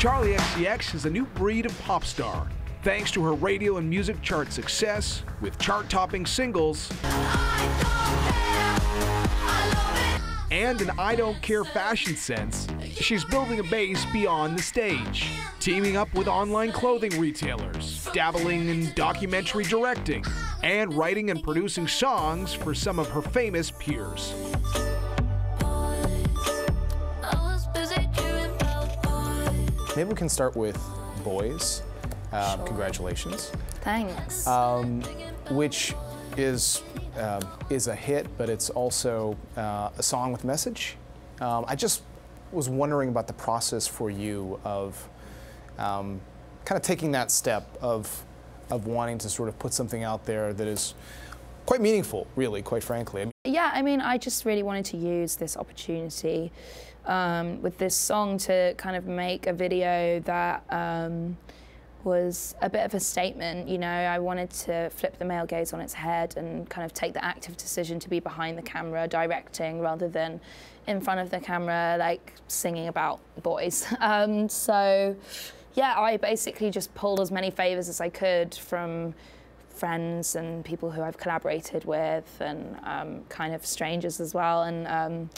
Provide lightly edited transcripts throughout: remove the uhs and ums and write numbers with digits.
Charli XCX is a new breed of pop star, thanks to her radio and music chart success with chart-topping singles and an I don't care fashion sense. She's building a base beyond the stage, teaming up with online clothing retailers, dabbling in documentary directing, and writing and producing songs for some of her famous peers. Maybe we can start with Boys. Sure. Congratulations. Thanks. Which is a hit, but it's also a song with message. I just was wondering about the process for you of kind of taking that step of wanting to sort of put something out there that is quite meaningful, really, quite frankly. Yeah, I mean, I just really wanted to use this opportunity with this song to kind of make a video that was a bit of a statement. You know, I wanted to flip the male gaze on its head and kind of take the active decision to be behind the camera, directing, rather than in front of the camera, like singing about boys. So, yeah, I basically just pulled as many favors as I could from friends and people who I've collaborated with, and kind of strangers as well, and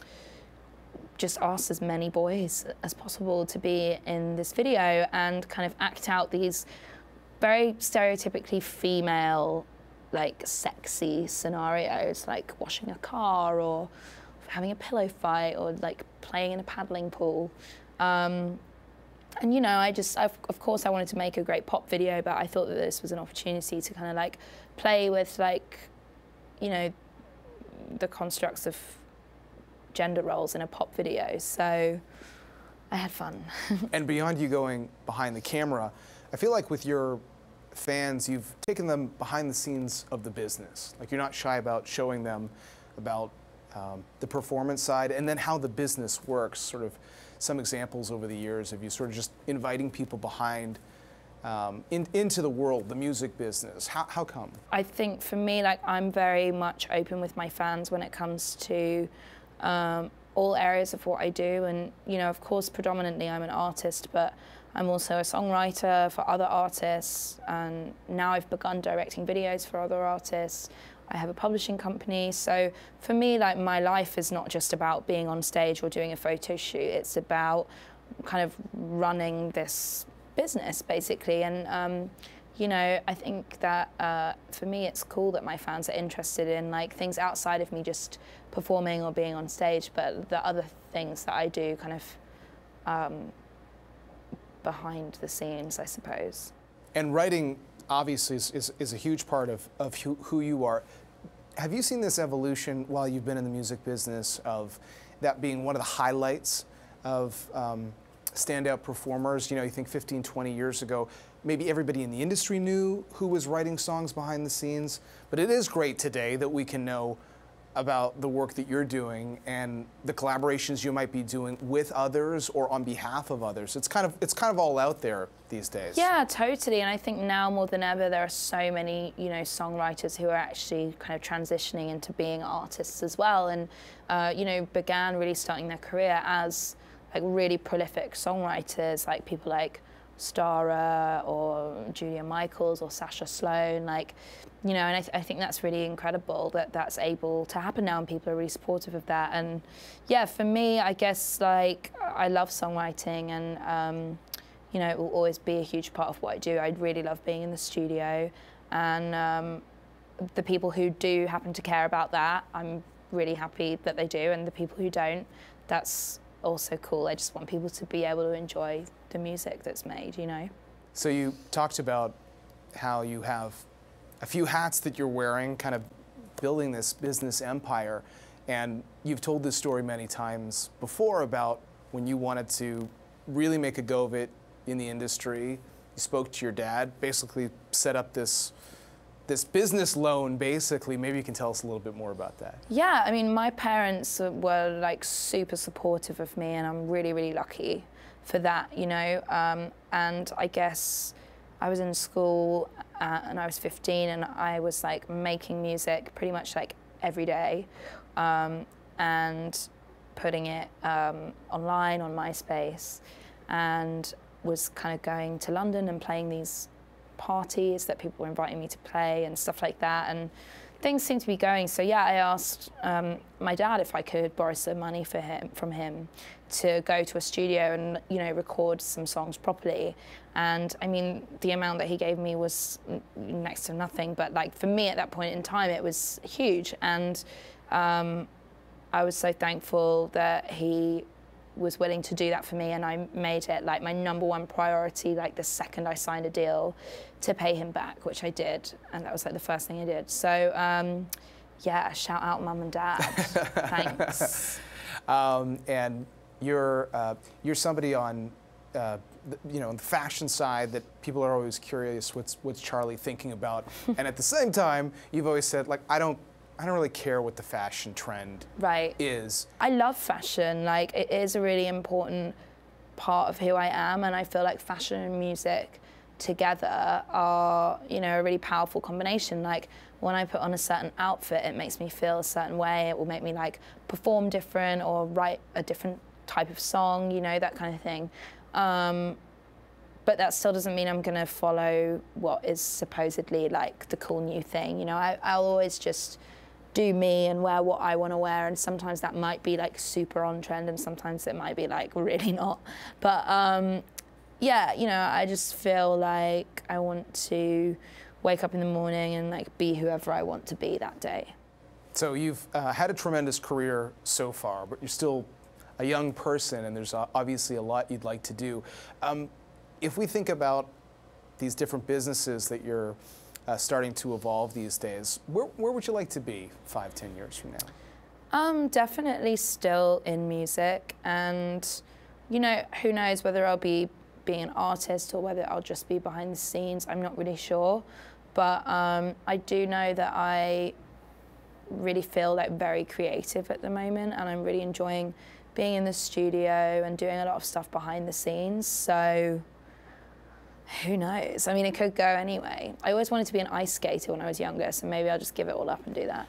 just asked as many boys as possible to be in this video and kind of act out these very stereotypically female, like sexy scenarios, like washing a car or having a pillow fight or like playing in a paddling pool. And you know, of course I wanted to make a great pop video, but I thought that this was an opportunity to kind of like play with, like, you know, the constructs of gender roles in a pop video. So I had fun. And beyond you going behind the camera, I feel like with your fans, you've taken them behind the scenes of the business. Like, you're not shy about showing them about the performance side and then how the business works. Sort of some examples over the years of you sort of just inviting people behind into the world, the music business. How come? I think for me, like, I'm very much open with my fans when it comes to all areas of what I do, and you know, of course, predominantly I'm an artist, but I'm also a songwriter for other artists, and now I've begun directing videos for other artists. I have a publishing company, so for me, like, my life is not just about being on stage or doing a photo shoot. It's about kind of running this business, basically, and you know, I think that for me it's cool that my fans are interested in like things outside of me just performing or being on stage, but the other things that I do kind of behind the scenes, I suppose. And writing obviously is a huge part of who you are. Have you seen this evolution while you've been in the music business of that being one of the highlights of standout performers? You know, you think 15, 20 years ago, maybe everybody in the industry knew who was writing songs behind the scenes, but it is great today that we can know about the work that you're doing and the collaborations you might be doing with others or on behalf of others. It's kind of all out there these days. Yeah, totally. And I think now more than ever there are so many, you know, songwriters who are actually kind of transitioning into being artists as well, and you know, began really starting their career as like really prolific songwriters, like people like Stara or Julia Michaels or Sasha Sloan, like, you know, and I think that's really incredible that that's able to happen now, and people are really supportive of that. And yeah, for me, I guess, like, I love songwriting, and you know, it will always be a huge part of what I do. I really love being in the studio, and the people who do happen to care about that, I'm really happy that they do, and the people who don't, that's also cool. I just want people to be able to enjoy the music that's made, you know. So you talked about how you have a few hats that you're wearing, kind of building this business empire, and you've told this story many times before about when you wanted to really make a go of it in the industry. You spoke to your dad, basically set up this business loan, basically. Maybe you can tell us a little bit more about that. Yeah, I mean, my parents were like super supportive of me, and I'm really, really lucky for that, you know. And I guess I was in school and I was 15, and I was like making music pretty much like every day, and putting it online on MySpace. And was kind of going to London and playing these parties that people were inviting me to play and stuff like that, and things seemed to be going. So yeah, I asked my dad if I could borrow some money from him to go to a studio and, you know, record some songs properly. And I mean, the amount that he gave me was next to nothing, but like for me at that point in time, it was huge. And I was so thankful that he was willing to do that for me, and I made it like my #1 priority, like the second I signed a deal, to pay him back, which I did, and that was like the first thing I did. So yeah, shout out mum and dad. Thanks. And you're somebody on you know, on the fashion side that people are always curious what's Charli thinking about, and at the same time you've always said, like, I don't really care what the fashion trend is. I love fashion. Like, it is a really important part of who I am, and I feel like fashion and music together are, you know, a really powerful combination. Like, when I put on a certain outfit, it makes me feel a certain way. It will make me like perform different or write a different type of song, you know, that kind of thing. But that still doesn't mean I'm gonna follow what is supposedly like the cool new thing. You know, I'll always just do me and wear what I want to wear, and sometimes that might be like super on trend, and sometimes it might be like really not. But yeah, you know, I just feel like I want to wake up in the morning and like be whoever I want to be that day. So you've had a tremendous career so far, but you're still a young person, and there's obviously a lot you'd like to do. If we think about these different businesses that you're starting to evolve these days, where would you like to be 5-10 years from now? Definitely still in music, and you know, who knows whether I'll be being an artist or whether I'll just be behind the scenes. I'm not really sure, but I do know that I really feel like very creative at the moment, and I'm really enjoying being in the studio and doing a lot of stuff behind the scenes. So who knows? I mean, it could go anyway. I always wanted to be an ice skater when I was younger, so maybe I'll just give it all up and do that.